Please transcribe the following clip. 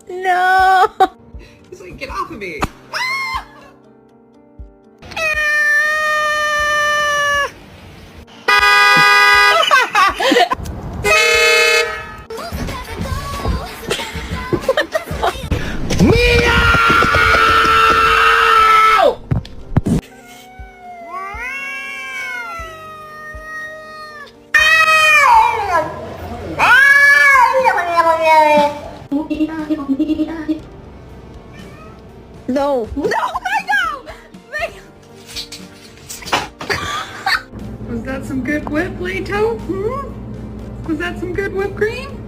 No! He's like, get off of me! No! No! Mango! Was that some good whip, Leto? Was that some good whipped cream?